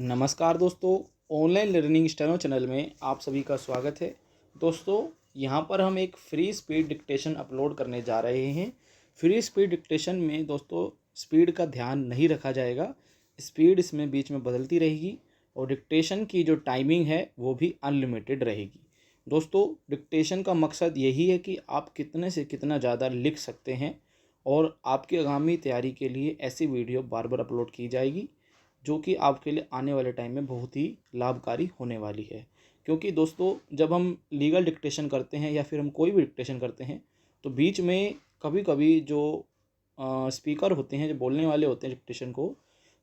नमस्कार दोस्तों, online learning steno channel में आप सभी का स्वागत है। दोस्तों, यहाँ पर हम एक फ्री स्पीड डिक्टेशन अपलोड करने जा रहे हैं। फ्री स्पीड डिक्टेशन में दोस्तों स्पीड का ध्यान नहीं रखा जाएगा, स्पीड इसमें बीच में बदलती रहेगी और डिक्टेशन की जो टाइमिंग है वो भी अनलिमिटेड रहेगी। दोस्तों, डिक्टेशन का मकसद यही है कि आप कितने से कितना ज़्यादा लिख सकते हैं और आपकी आगामी तैयारी के लिए ऐसी वीडियो बार बार अपलोड की जाएगी जो कि आपके लिए आने वाले टाइम में बहुत ही लाभकारी होने वाली है। क्योंकि दोस्तों, जब हम लीगल डिक्टेशन करते हैं या फिर हम कोई भी डिक्टेशन करते हैं तो बीच में कभी कभी जो स्पीकर होते हैं, जो बोलने वाले होते हैं डिक्टेशन को,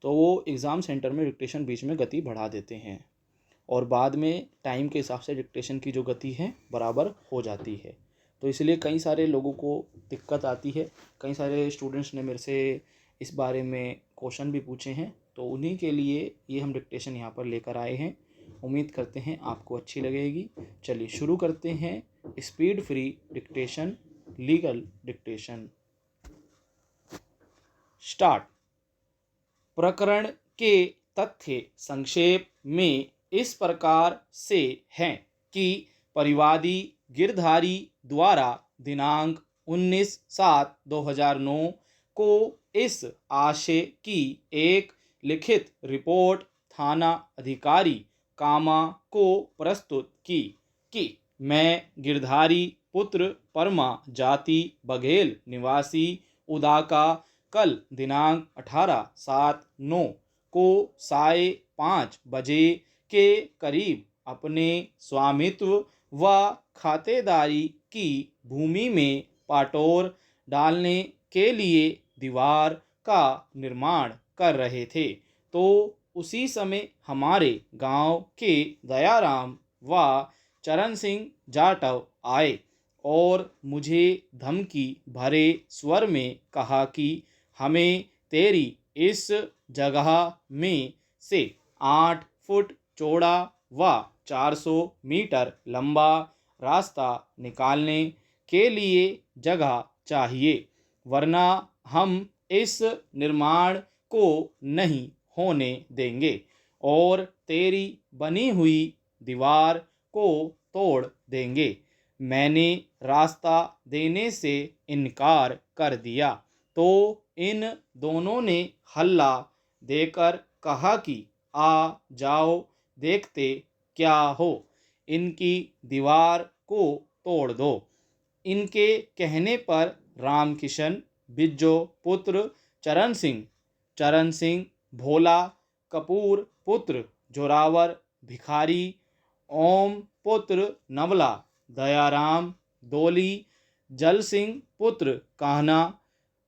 तो वो एग्ज़ाम सेंटर में डिक्टेशन बीच में गति बढ़ा देते हैं और बाद में टाइम के हिसाब से डिक्टेशन की जो गति है बराबर हो जाती है। तो इसलिए कई सारे लोगों को दिक्कत आती है। कई सारे स्टूडेंट्स ने मेरे से इस बारे में क्वेश्चन भी पूछे हैं, तो उन्हीं के लिए ये हम डिक्टेशन यहाँ पर लेकर आए हैं। उम्मीद करते हैं आपको अच्छी लगेगी। चलिए शुरू करते हैं speed free dictation, legal dictation. Start. प्रकरण के तथ्य संक्षेप में इस प्रकार से हैं कि परिवादी गिरधारी द्वारा दिनांक 19/7/2009 को इस आशय की एक लिखित रिपोर्ट थाना अधिकारी कामा को प्रस्तुत की कि मैं गिरधारी पुत्र परमा जाति बघेल निवासी उदाका कल दिनांक 18/7/9 को 5:30 बजे के करीब अपने स्वामित्व व खातेदारी की भूमि में पाटोर डालने के लिए दीवार का निर्माण कर रहे थे, तो उसी समय हमारे गांव के दयाराम व चरण सिंह जाटव आए और मुझे धमकी भरे स्वर में कहा कि हमें तेरी इस जगह में से 8 फुट चौड़ा व 400 मीटर लंबा रास्ता निकालने के लिए जगह चाहिए, वरना हम इस निर्माण को नहीं होने देंगे और तेरी बनी हुई दीवार को तोड़ देंगे। मैंने रास्ता देने से इनकार कर दिया तो इन दोनों ने हल्ला देकर कहा कि आ जाओ, देखते क्या हो, इनकी दीवार को तोड़ दो। इनके कहने पर रामकिशन बिज्जो पुत्र चरण सिंह भोला कपूर पुत्र जोरावर भिखारी ओम पुत्र नवला दयाराम दोली जल सिंह पुत्र कान्हा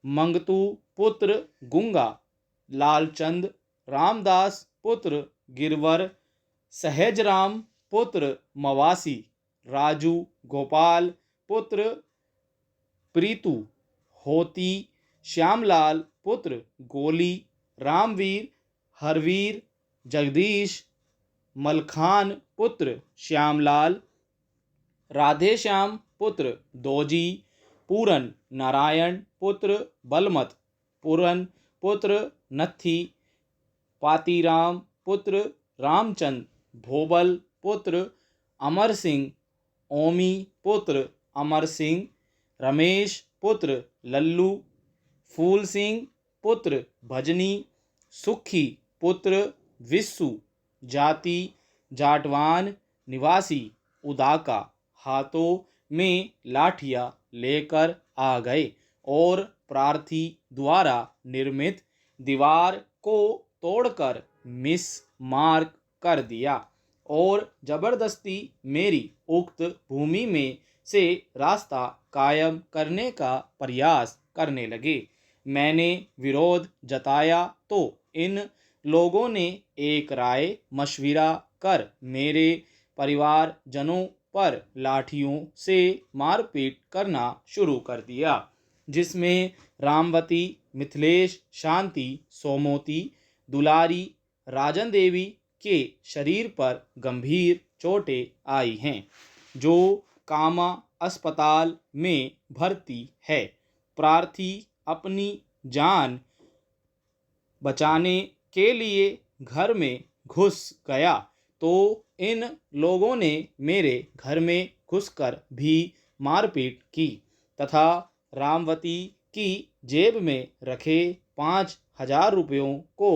मंगतू पुत्र गुंगा लालचंद रामदास पुत्र गिरवर सहजराम पुत्र मवासी राजू गोपाल पुत्र प्रीतु होती श्यामलाल पुत्र गोली रामवीर हरवीर जगदीश मलखान पुत्र श्यामलाल राधेश्याम पुत्र दोजी पूरन नारायण पुत्र बलमत पूरन पुत्र नत्थी पातीराम पुत्र रामचंद भोबल पुत्र अमर सिंह ओमी पुत्र अमर सिंह रमेश पुत्र लल्लू फूल सिंह पुत्र भजनी सुखी पुत्र विस्सु जाति जाटवान निवासी उदाका हाथों में लाठियां लेकर आ गए और प्रार्थी द्वारा निर्मित दीवार को तोड़कर मिस मार्क कर दिया और जबरदस्ती मेरी उक्त भूमि में से रास्ता कायम करने का प्रयास करने लगे। मैंने विरोध जताया तो इन लोगों ने एक राय मशविरा कर मेरे परिवारजनों पर लाठियों से मारपीट करना शुरू कर दिया, जिसमें रामवती मिथिलेश शांति सोमोती दुलारी राजन देवी के शरीर पर गंभीर चोटें आई हैं, जो कामा अस्पताल में भर्ती है। प्रार्थी अपनी जान बचाने के लिए घर में घुस गया तो इन लोगों ने मेरे घर में घुसकर भी मारपीट की तथा रामवती की जेब में रखे 5,000 रुपयों को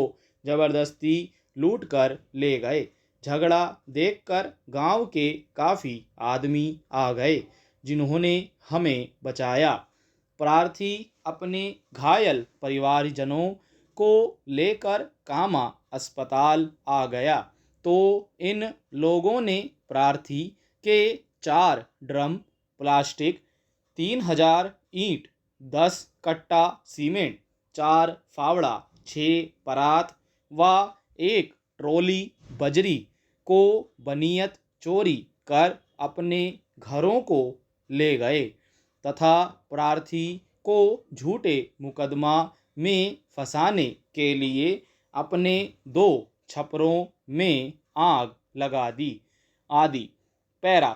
जबरदस्ती लूट कर ले गए। झगड़ा देखकर गांव के काफ़ी आदमी आ गए जिन्होंने हमें बचाया। प्रार्थी अपने घायल परिवारजनों को लेकर कामा अस्पताल आ गया तो इन लोगों ने प्रार्थी के 4 ड्रम प्लास्टिक, 3,000 ईंट, 10 कट्टा सीमेंट, 4 फावड़ा, 6 परात व 1 ट्रॉली बजरी को बनियत चोरी कर अपने घरों को ले गए तथा प्रार्थी को झूठे मुकदमा में फंसाने के लिए अपने 2 छपरों में आग लगा दी आदि। पैरा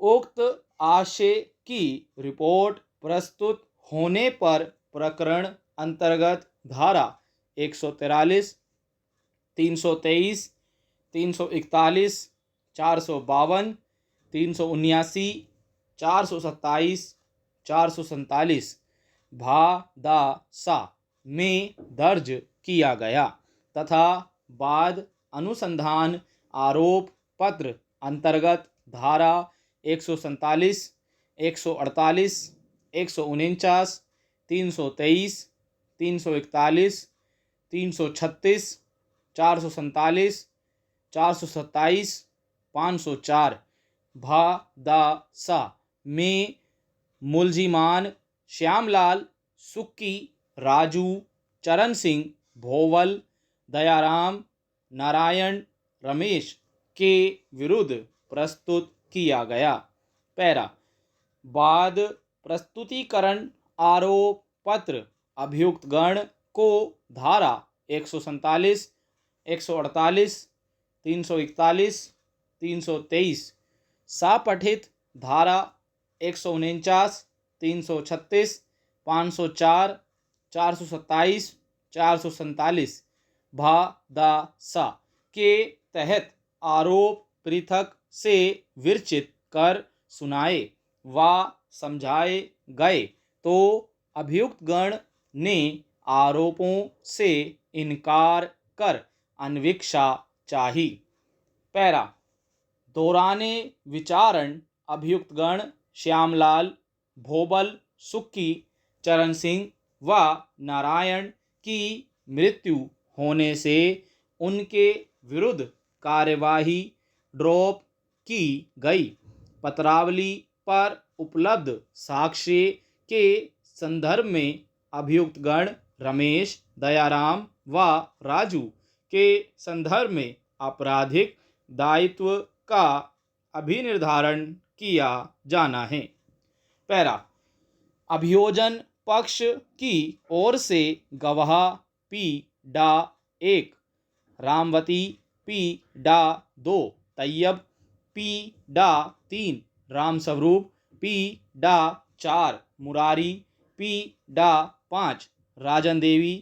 उक्त आशय की रिपोर्ट प्रस्तुत होने पर प्रकरण अंतर्गत धारा 143, 323, 341, 452, 379, 427, 447 भा दा सा में दर्ज किया गया तथा बाद अनुसंधान आरोप पत्र अंतर्गत धारा 147, 148, 149, 323, 341, 336, 447, 427, 504 भा दा सा में मुलजिमान श्यामलाल सुक्की, राजू, चरण सिंह, भोवल, दयाराम, नारायण, रमेश के विरुद्ध प्रस्तुत किया गया। पैरा बाद प्रस्तुतिकरण आरोप पत्र अभियुक्तगण को धारा 147, 148, 341, 323 सपठित धारा 149, 336, 504, 427, 447 भा दा सा के तहत आरोप पृथक से विरचित कर सुनाए व समझाए गए तो अभियुक्तगण ने आरोपों से इनकार कर अन्वीक्षा चाही। पैरा दौराने विचारण अभियुक्तगण श्यामलाल, भोबल, सुक्की, चरण सिंह व नारायण की मृत्यु होने से उनके विरुद्ध कार्यवाही ड्रॉप की गई। पत्रावली पर उपलब्ध साक्ष्य के संदर्भ में अभियुक्तगण रमेश, दयाराम व राजू के संदर्भ में आपराधिक दायित्व का अभिनिर्धारण किया जाना है। पैरा अभियोजन पक्ष की ओर से गवाह पी डा 1, रामवती पी डा 2, तैयब पी डा 3, रामस्वरूप पी डा 4, मुरारी पी डा 5, राजन देवी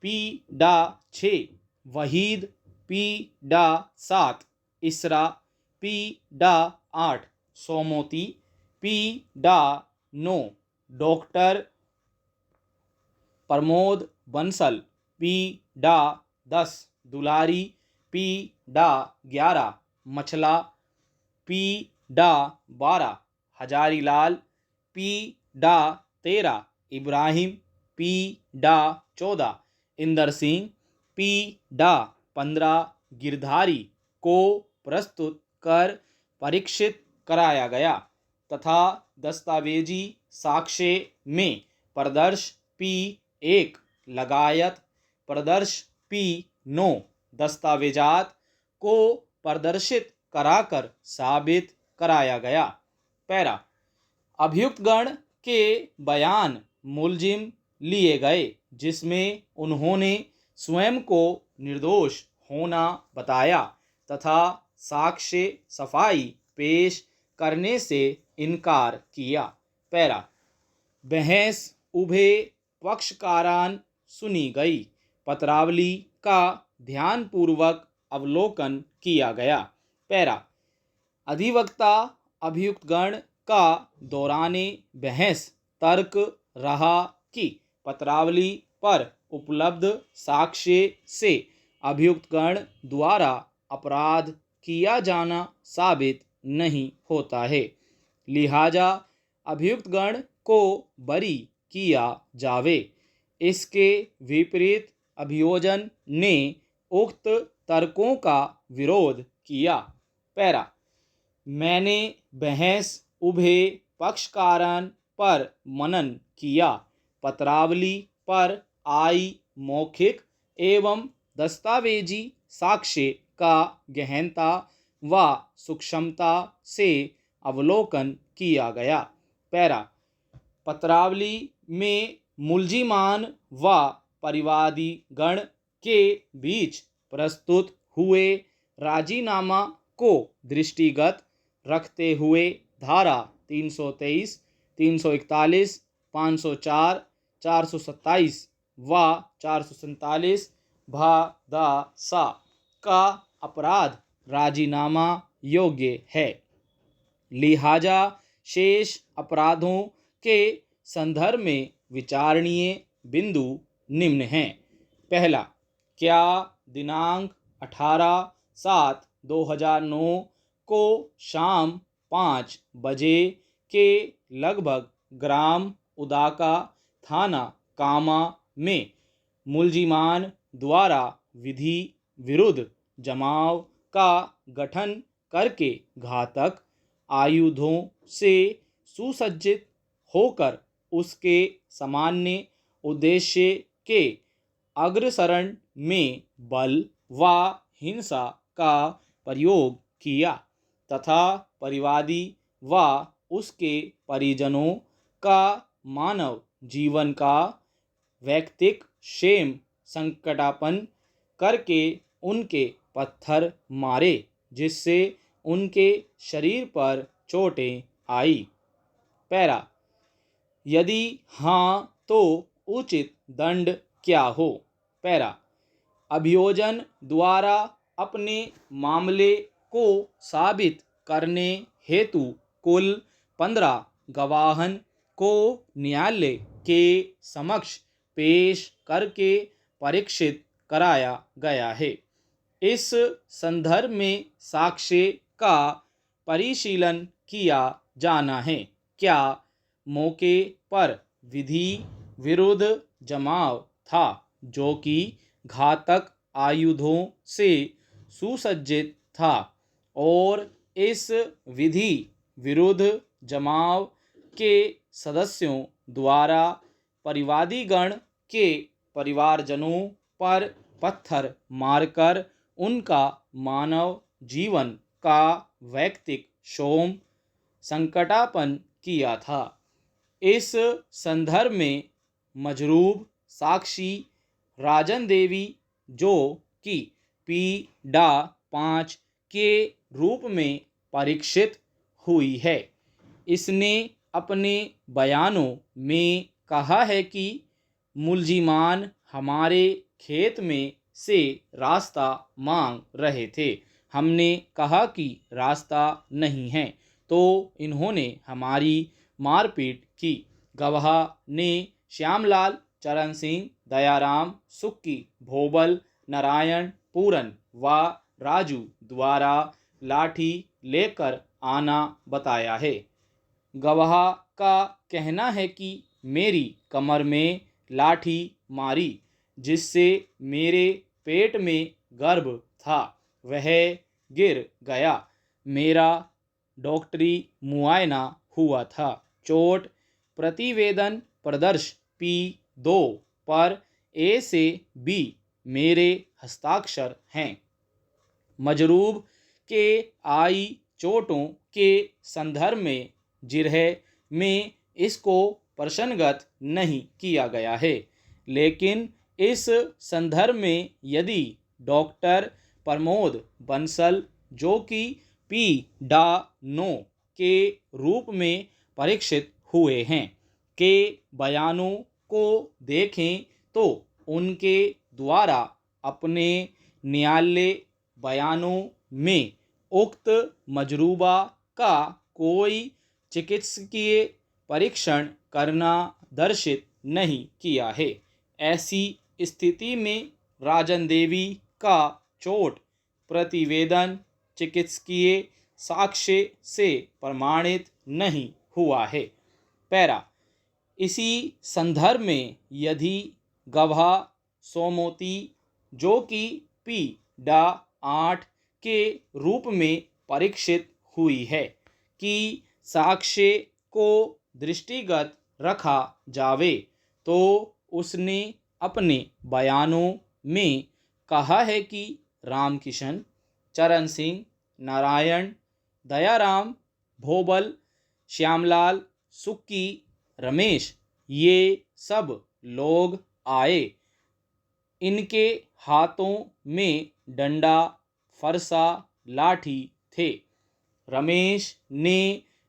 पी डा 6, वहीद पी डा 7, इसरा पी डा 8, सोमोती पी डा 9, डॉक्टर प्रमोद बंसल पी डा 10, दुलारी पी डा 11, मछला पी डा 12, हजारीलाल पी डा 13, इब्राहिम पी डा 14, इंदर सिंह पी डा 15 गिरधारी को प्रस्तुत कर परीक्षित कराया गया तथा दस्तावेजी साक्ष्य में प्रदर्श पी 1 लगायत प्रदर्श पी 9 दस्तावेजात को प्रदर्शित कराकर साबित कराया गया। पैरा अभियुक्तगण के बयान मुलजिम लिए गए जिसमें उन्होंने स्वयं को निर्दोष होना बताया तथा साक्ष्य सफाई पेश करने से इनकार किया। पैरा बहस उभय पक्षकारान सुनी गई। पत्रावली का ध्यानपूर्वक अवलोकन किया गया। पैरा अधिवक्ता अभियुक्तगण का दौराने बहस तर्क रहा कि पत्रावली पर उपलब्ध साक्ष्य से अभियुक्तगण द्वारा अपराध किया जाना साबित नहीं होता है, लिहाजा अभियुक्तगण को बरी किया जावे। इसके विपरीत अभियोजन ने उक्त तर्कों का विरोध किया। पैरा मैंने बहस उभय पक्षकारन पर मनन किया। पत्रावली पर आई मौखिक एवं दस्तावेजी साक्ष्य का गहनता व सूक्ष्मता से अवलोकन किया गया। पैरा पत्रावली में मुलजिमान व परिवादी गण के बीच प्रस्तुत हुए राजीनामा को दृष्टिगत रखते हुए धारा 323, 341, 504, 427 व 447 भा सा का अपराध राजीनामा योग्य है, लिहाजा शेष अपराधों के संदर्भ में विचारणीय बिंदु निम्न हैं। पहला, क्या दिनांक 18/7/2009 को शाम 5 बजे के लगभग ग्राम उदाका थाना कामा में मुलजिमान द्वारा विधि विरुद्ध जमाव का गठन करके घातक आयुधों से सुसज्जित होकर उसके सामान्य उद्देश्य के अग्रसरण में बल व हिंसा का प्रयोग किया तथा परिवादी व उसके परिजनों का मानव जीवन का वैयक्तिक क्षेम संकटापन्न करके उनके पत्थर मारे, जिससे उनके शरीर पर चोटें आई। पैरा यदि हाँ तो उचित दंड क्या हो। पैरा अभियोजन द्वारा अपने मामले को साबित करने हेतु कुल 15 गवाहन को न्यायालय के समक्ष पेश करके परीक्षित कराया गया है। इस संदर्भ में साक्ष्य का परिशीलन किया जाना है। क्या मौके पर विधि विरुद्ध जमाव था जो कि घातक आयुधों से सुसज्जित था और इस विधि विरुद्ध जमाव के सदस्यों द्वारा परिवादी गण के परिवारजनों पर पत्थर मारकर उनका मानव जीवन का वैयक्तिक शोम संकटापन्न किया था। इस संदर्भ में मजरूब साक्षी राजन देवी जो कि पी.डा. 5 के रूप में परीक्षित हुई है, इसने अपने बयानों में कहा है कि मुलजिमान हमारे खेत में से रास्ता मांग रहे थे। हमने कहा कि रास्ता नहीं है तो इन्होंने हमारी मारपीट की। गवाह ने श्यामलाल, चरण सिंह, दयाराम, सुक्की, भोबल, नारायण, पूरन व राजू द्वारा लाठी लेकर आना बताया है। गवाह का कहना है कि मेरी कमर में लाठी मारी जिससे मेरे पेट में गर्भ था, वह गिर गया। मेरा डॉक्टरी मुआयना हुआ था। चोट प्रतिवेदन प्रदर्श P2 पर A से B मेरे हस्ताक्षर हैं। मजरूब के आई चोटों के संदर्भ में जिरह में इसको प्रश्नगत नहीं किया गया है, लेकिन इस संदर्भ में यदि डॉक्टर प्रमोद बंसल जो कि पी.डा. 9 के रूप में परीक्षित हुए हैं के बयानों को देखें तो उनके द्वारा अपने न्यायालय बयानों में उक्त मजरूबा का कोई चिकित्सकीय परीक्षण करना दर्शित नहीं किया है। ऐसी स्थिति में राजन देवी का चोट प्रतिवेदन चिकित्सकीय साक्ष्य से प्रमाणित नहीं हुआ है। पैरा इसी संदर्भ में यदि गवाह सोमोती जो कि पी डा 8 के रूप में परीक्षित हुई है कि साक्ष्य को दृष्टिगत रखा जावे तो उसने अपने बयानों में कहा है कि रामकिशन, चरण सिंह, नारायण, दयाराम, भोबल, श्यामलाल, सुक्की, रमेश ये सब लोग आए। इनके हाथों में डंडा, फरसा, लाठी थे। रमेश ने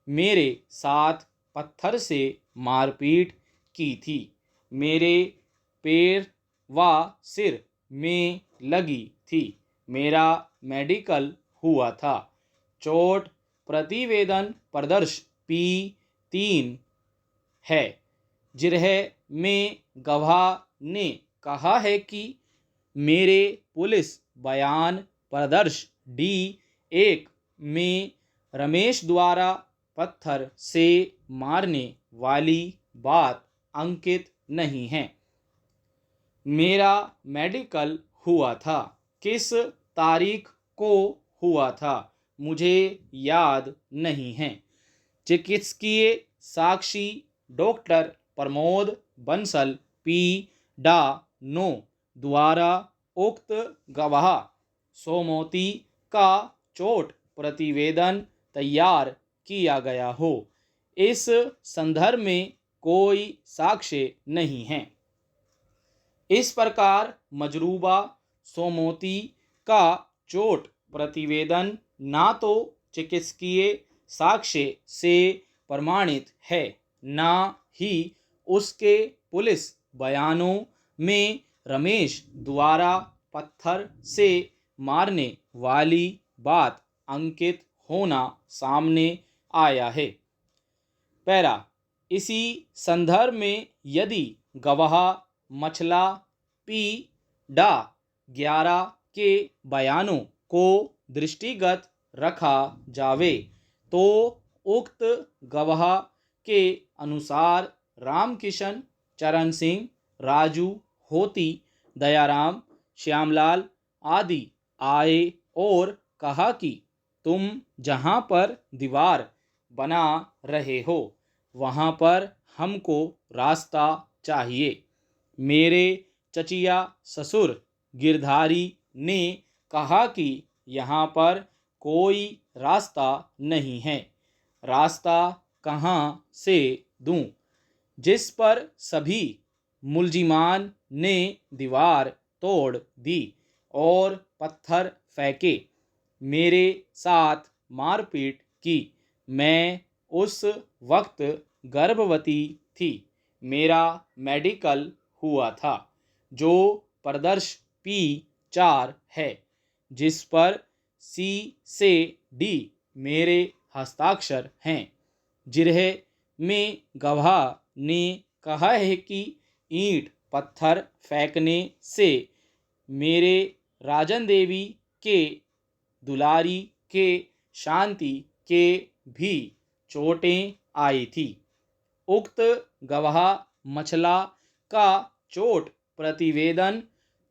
मेरे साथ पत्थर से मारपीट की थी। मेरे पैर व सिर में लगी थी। मेरा मेडिकल हुआ था। चोट प्रतिवेदन प्रदर्श P3 है। जिरह में गवाह ने कहा है कि मेरे पुलिस बयान प्रदर्श D1 में रमेश द्वारा पत्थर से मारने वाली बात अंकित नहीं है। मेरा मेडिकल हुआ था। किस तारीख को हुआ था मुझे याद नहीं है। चिकित्सकीय साक्षी डॉक्टर प्रमोद बंसल P डा 9 द्वारा उक्त गवाह सोमोती का चोट प्रतिवेदन तैयार किया गया हो। इस संदर्भ में कोई साक्ष्य नहीं है। इस प्रकार मजरूबा सोमोती का चोट प्रतिवेदन ना तो चिकित्सकीय साक्ष्य से प्रमाणित है ना ही उसके पुलिस बयानों में रमेश द्वारा पत्थर से मारने वाली बात अंकित होना सामने आया है। पैरा इसी संदर्भ में यदि गवाह मछला P डा 11 के बयानों को दृष्टिगत रखा जावे तो उक्त गवाह के अनुसार रामकिशन, चरण सिंह, राजू, होती, दयाराम, श्यामलाल आदि आए और कहा कि तुम जहाँ पर दीवार बना रहे हो वहाँ पर हमको रास्ता चाहिए। मेरे चचिया ससुर गिरधारी ने कहा कि यहाँ पर कोई रास्ता नहीं है। रास्ता कहाँ से दूं? जिस पर सभी मुलजिमान ने दीवार तोड़ दी और पत्थर फेंके, मेरे साथ मारपीट की। मैं उस वक्त गर्भवती थी। मेरा मेडिकल हुआ था जो प्रदर्श P4 है जिस पर C से D मेरे हस्ताक्षर हैं। जिरह में गवाह ने कहा है कि ईंट पत्थर फेंकने से मेरे राजन देवी के दुलारी के शांति के भी चोटें आई थी। उक्त गवाह मछला का चोट प्रतिवेदन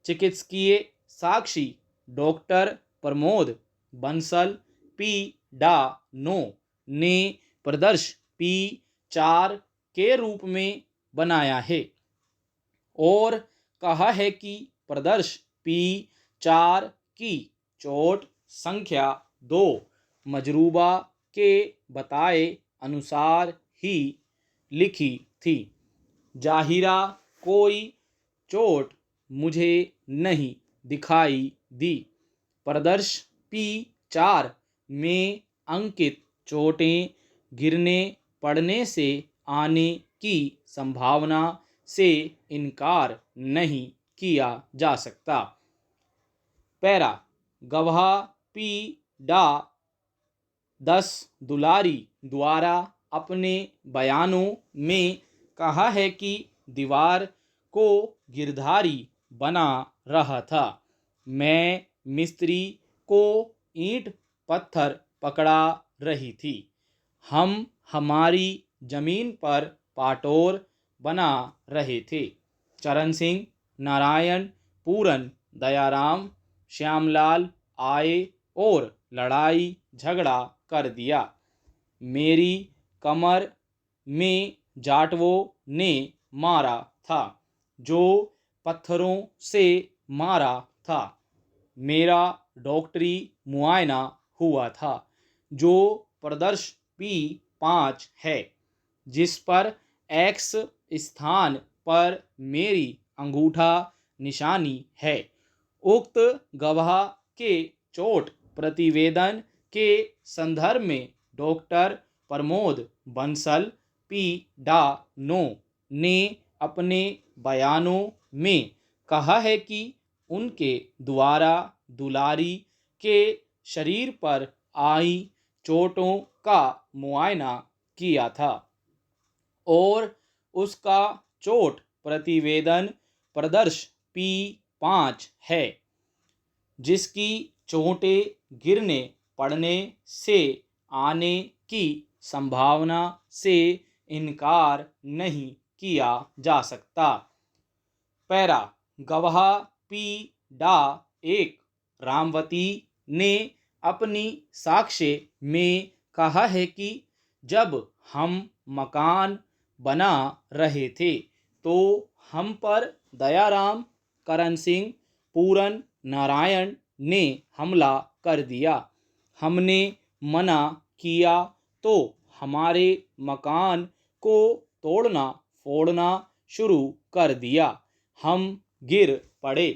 चिकित्सकीय साक्षी डॉक्टर प्रमोद बंसल P डा 9 ने प्रदर्श P4 के रूप में बनाया है और कहा है कि प्रदर्श P4 की चोट संख्या 2 मजरूबा के बताए अनुसार ही लिखी थी। जाहिरा कोई चोट मुझे नहीं दिखाई दी। प्रदर्श P4 में अंकित चोटें गिरने पड़ने से आने की संभावना से इनकार नहीं किया जा सकता। पैरा गवाह पी डा 10 दुलारी द्वारा अपने बयानों में कहा है कि दीवार को गिरधारी बना रहा था। मैं मिस्त्री को ईंट पत्थर पकड़ा रही थी। हम हमारी जमीन पर पाटोर बना रहे थे। चरण सिंह, नारायण, पूरन, दयाराम, श्यामलाल आए और लड़ाई झगड़ा कर दिया। मेरी कमर में जाटवों ने मारा था, जो पत्थरों से मारा था। मेरा डॉक्टरी मुआयना हुआ था, जो प्रदर्श P5 है, जिस पर X स्थान पर मेरी अंगूठा निशानी है। उक्त गवाह के चोट प्रतिवेदन के संदर्भ में डॉक्टर प्रमोद बंसल P डा 9 ने अपने बयानों में कहा है कि उनके द्वारा दुलारी के शरीर पर आई चोटों का मुआयना किया था और उसका चोट प्रतिवेदन प्रदर्श P5 है, जिसकी चोटें गिरने पड़ने से आने की संभावना से इनकार नहीं किया जा सकता। पैरा गवाह P डा 1 रामवती ने अपनी साक्ष्य में कहा है कि जब हम मकान बना रहे थे तो हम पर दयाराम, करण सिंह, पूरन, नारायण ने हमला कर दिया। हमने मना किया तो हमारे मकान को तोड़ना फोड़ना शुरू कर दिया। हम गिर पड़े,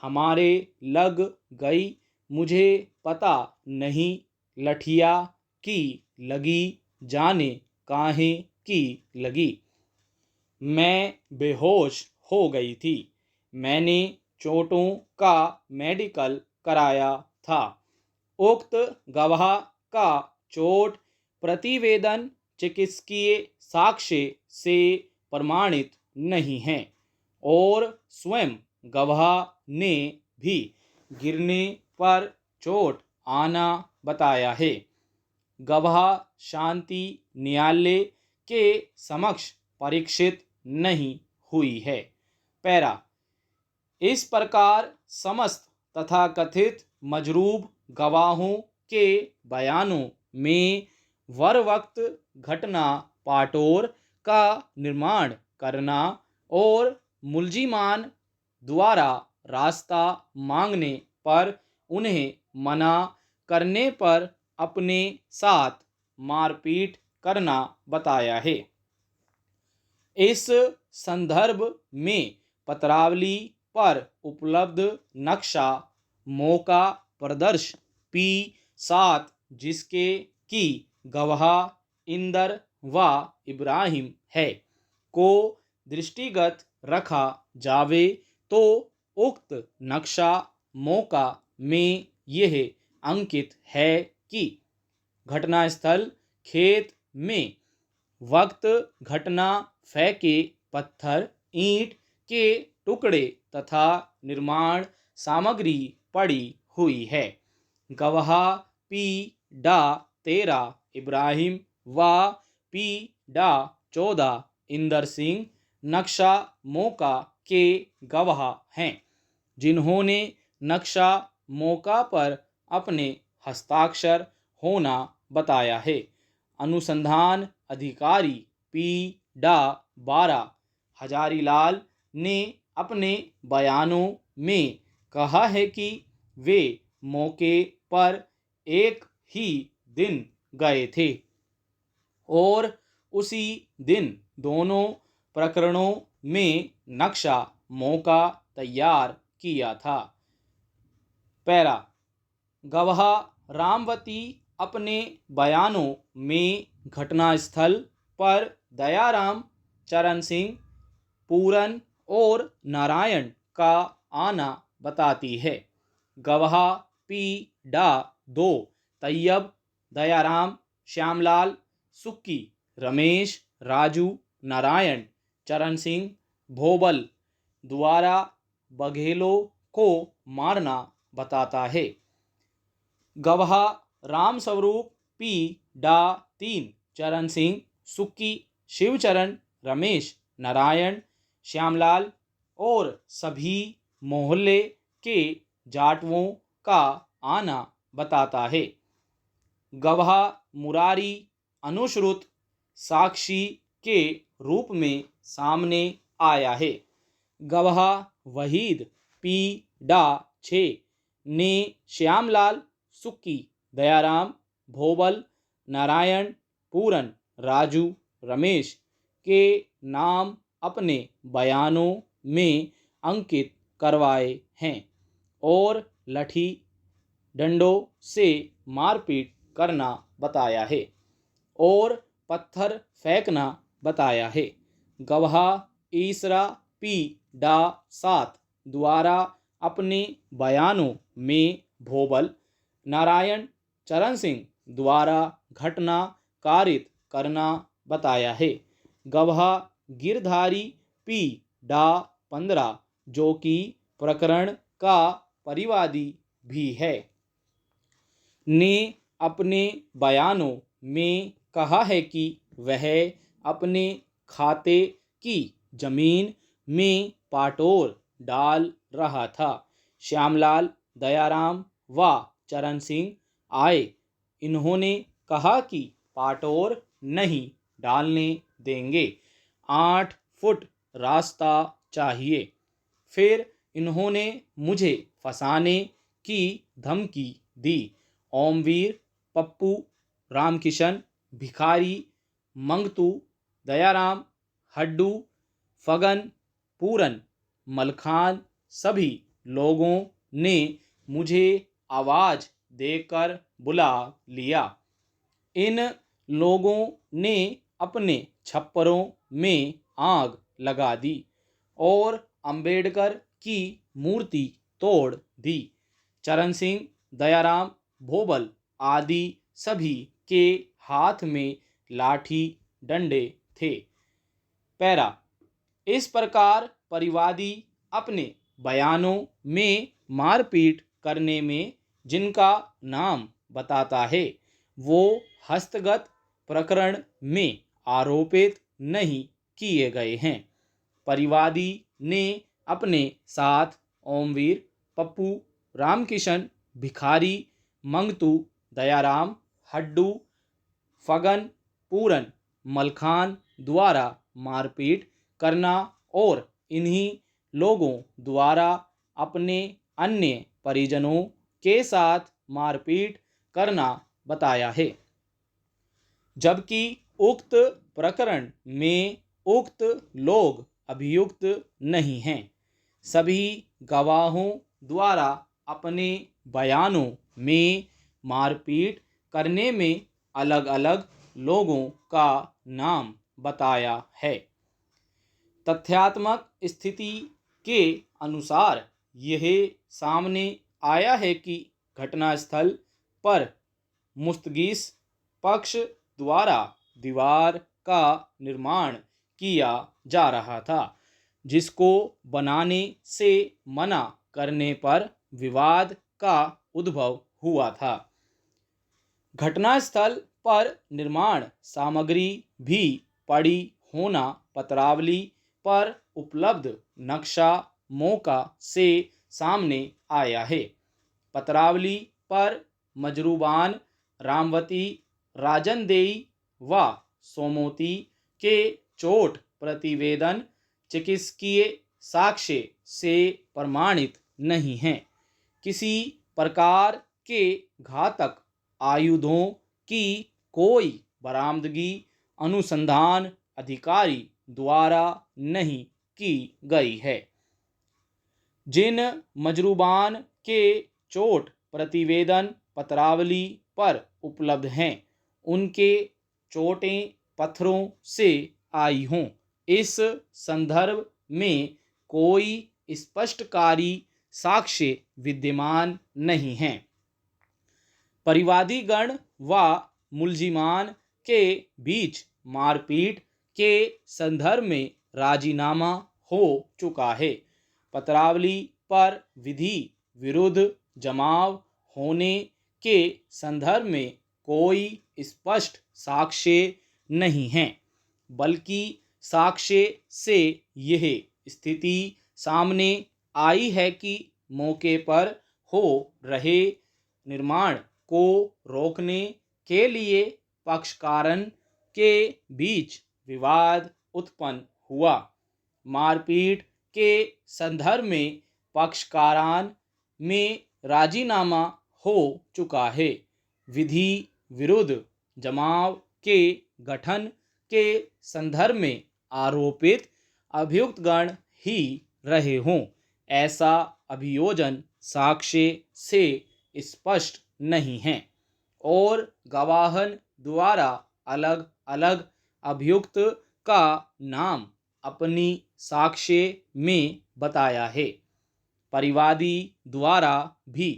हमारे लग गई, मुझे पता नहीं लठिया की लगी, जाने काहे की लगी। मैं बेहोश हो गई थी। मैंने चोटों का मेडिकल कराया था। उक्त गवाह का चोट प्रतिवेदन चिकित्सकीय साक्ष्य से प्रमाणित नहीं है और स्वयं गवाह ने भी गिरने पर चोट आना बताया है। गवाह शांति न्यायालय के समक्ष परीक्षित नहीं हुई है। पैरा इस प्रकार समस्त तथाकथित मजरूब गवाहों के बयानों में वर वक्त घटना पाटोर का निर्माण करना और मुलजिमान द्वारा रास्ता मांगने पर उन्हें मना करने पर अपने साथ मारपीट करना बताया है। इस संदर्भ में पत्रावली पर उपलब्ध नक्शा मौका प्रदर्श P7, जिसके की गवाह इंदर व इब्राहिम है, को दृष्टिगत रखा जावे तो उक्त नक्शा मौका में यह अंकित है कि घटनास्थल खेत में वक्त घटना फेंके पत्थर, ईंट के टुकड़े तथा निर्माण सामग्री पड़ी हुई है। गवाह P डा 13 इब्राहिम व P डा 14 इंदर सिंह नक्शा मौका के गवाह हैं, जिन्होंने नक्शा मौका पर अपने हस्ताक्षर होना बताया है। अनुसंधान अधिकारी P डा 12 हजारीलाल ने अपने बयानों में कहा है कि वे मौके पर एक ही दिन गए थे और उसी दिन दोनों प्रकरणों में नक्शा मौका तैयार किया था। पैरा गवाह रामवती अपने बयानों में घटनास्थल पर दयाराम, चरण सिंह, पूरन और नारायण का आना बताती है। गवाह पी डा 2, तैयब, दयाराम, श्यामलाल, सुक्की, रमेश, राजू, नारायण, चरण सिंह, भोबल द्वारा बघेलों को मारना बताता है। गवाह राम स्वरूप पी डा 3, चरण सिंह, सुक्की, शिवचरण, रमेश, नारायण, श्यामलाल और सभी मोहल्ले के जाटवों का आना बताता है। गवाह मुरारी अनुश्रुत साक्षी के रूप में सामने आया है। गवाह वहीद पी डा 6 ने श्यामलाल, सुक्की, दयाराम, भोबल, नारायण, पूरन, राजू, रमेश के नाम अपने बयानों में अंकित करवाए हैं और लाठी डंडों से मारपीट करना बताया है और पत्थर फेंकना बताया है। गवाह ईसरा पी डा 7 द्वारा अपने बयानों में भोबल, नारायण, चरण सिंह द्वारा घटना कारित करना बताया है। गवाह गिरधारी पी डा 15 जो कि प्रकरण का परिवादी भी है, ने अपने बयानों में कहा है कि वह अपने खाते की जमीन में पाटोर डाल रहा था। श्यामलाल, दयाराम व चरण सिंह आए। इन्होंने कहा कि पाटोर नहीं डालने देंगे, 8 फुट रास्ता चाहिए। फिर इन्होंने मुझे फंसाने की धमकी दी। ओमवीर, पप्पू, रामकिशन, भिखारी, मंगतू, दयाराम, हड्डू, फगन, पूरन, मलखान सभी लोगों ने मुझे आवाज देकर बुला लिया। इन लोगों ने अपने छप्परों में आग लगा दी और अंबेडकर की मूर्ति तोड़ दी। चरण सिंह, दयाराम, भोबल आदि सभी के हाथ में लाठी डंडे थे। पैरा इस प्रकार परिवादी अपने बयानों में मारपीट करने में जिनका नाम बताता है वो हस्तगत प्रकरण में आरोपित नहीं किए गए हैं। परिवादी ने अपने साथ ओमवीर, पप्पू, रामकिशन, भिखारी, मंगतू, दयाराम, हड्डू, फगन, पूरन, मलखान द्वारा मारपीट करना और इन्हीं लोगों द्वारा अपने अन्य परिजनों के साथ मारपीट करना बताया है। जबकि उक्त प्रकरण में उक्त लोग अभियुक्त नहीं हैं। सभी गवाहों द्वारा अपने बयानों में मारपीट करने में अलग अलग लोगों का नाम बताया है। तथ्यात्मक स्थिति के अनुसार यह सामने आया है कि घटनास्थल पर मुस्तगिस पक्ष द्वारा दीवार का निर्माण किया जा रहा था, जिसको बनाने से मना करने पर विवाद का उद्भव हुआ था। घटनास्थल पर निर्माण सामग्री भी पड़ी होना पत्रावली पर उपलब्ध नक्शा मौका से सामने आया है। पत्रावली पर मजरूबान, रामवती, राजनदेई व सोमोती के चोट प्रतिवेदन चिकित्सकीय साक्ष्य से प्रमाणित नहीं हैं। किसी प्रकार के घातक आयुधों की कोई बरामदगी अनुसंधान अधिकारी द्वारा नहीं की गई है। जिन मजरूबान के चोट प्रतिवेदन पत्रावली पर उपलब्ध हैं, उनके चोटें पत्थरों से आई हों, इस संदर्भ में कोई स्पष्टकारी साक्ष्य विद्यमान नहीं हैं। परिवादी गण व मुलजिमान के बीच मारपीट के संदर्भ में राजीनामा हो चुका है। पत्रावली पर विधि विरुद्ध जमाव होने के संदर्भ में कोई स्पष्ट साक्ष्य नहीं है, बल्कि साक्ष्य से यह स्थिति सामने आई है कि मौके पर हो रहे निर्माण को रोकने के लिए पक्षकारों के बीच विवाद उत्पन्न हुआ। मारपीट के संदर्भ में पक्षकारों में राजीनामा हो चुका है। विधि विरुद्ध जमाव के गठन के संदर्भ में आरोपित अभियुक्तगण ही रहे हों, ऐसा अभियोजन साक्ष्य से स्पष्ट नहीं है और गवाहन द्वारा अलग अलग अभियुक्त का नाम अपनी साक्ष्य में बताया है। परिवादी द्वारा भी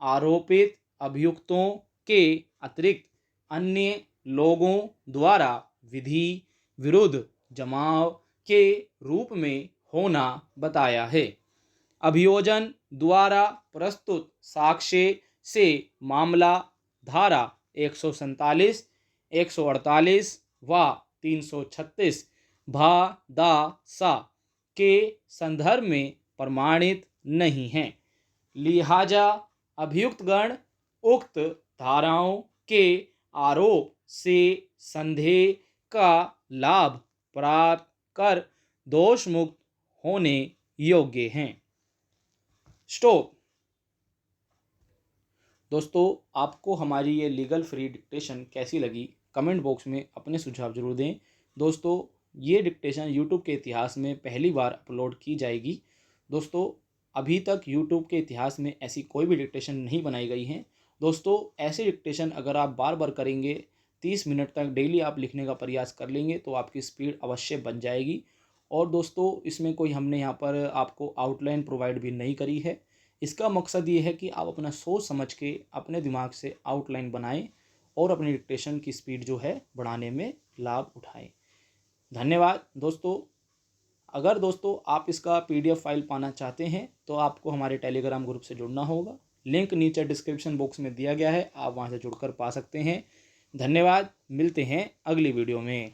आरोपित अभियुक्तों के अतिरिक्त अन्य लोगों द्वारा विधि विरुद्ध जमाव के रूप में होना बताया है। अभियोजन द्वारा प्रस्तुत साक्ष्य से मामला धारा 147, 148 व 336 भा दा सा के संदर्भ में प्रमाणित नहीं है। लिहाजा अभियुक्तगण उक्त धाराओं के आरोप से संदेह का लाभ प्राप्त कर दोष मुक्त होने योग्य हैं। स्टॉप। दोस्तों, आपको हमारी ये लीगल फ्री डिक्टेशन कैसी लगी कमेंट बॉक्स में अपने सुझाव जरूर दें। दोस्तों, ये डिक्टेशन यूट्यूब के इतिहास में पहली बार अपलोड की जाएगी। दोस्तों, अभी तक यूट्यूब के इतिहास में ऐसी कोई भी डिक्टेशन नहीं बनाई गई है। दोस्तों, ऐसी डिक्टेशन अगर आप बार बार करेंगे, 30 मिनट तक डेली आप लिखने का प्रयास कर लेंगे तो आपकी स्पीड अवश्य बन जाएगी। और दोस्तों, इसमें कोई हमने यहाँ पर आपको आउटलाइन प्रोवाइड भी नहीं करी है। इसका मकसद ये है कि आप अपना सोच समझ के अपने दिमाग से आउटलाइन बनाएं और अपनी डिक्टेशन की स्पीड जो है बढ़ाने में लाभ उठाएं। धन्यवाद दोस्तों। अगर दोस्तों आप इसका PDF फाइल पाना चाहते हैं तो आपको हमारे टेलीग्राम ग्रुप से जुड़ना होगा। लिंक नीचे डिस्क्रिप्शन बॉक्स में दिया गया है, आप वहां से जुड़कर पा सकते हैं। धन्यवाद, मिलते हैं अगली वीडियो में।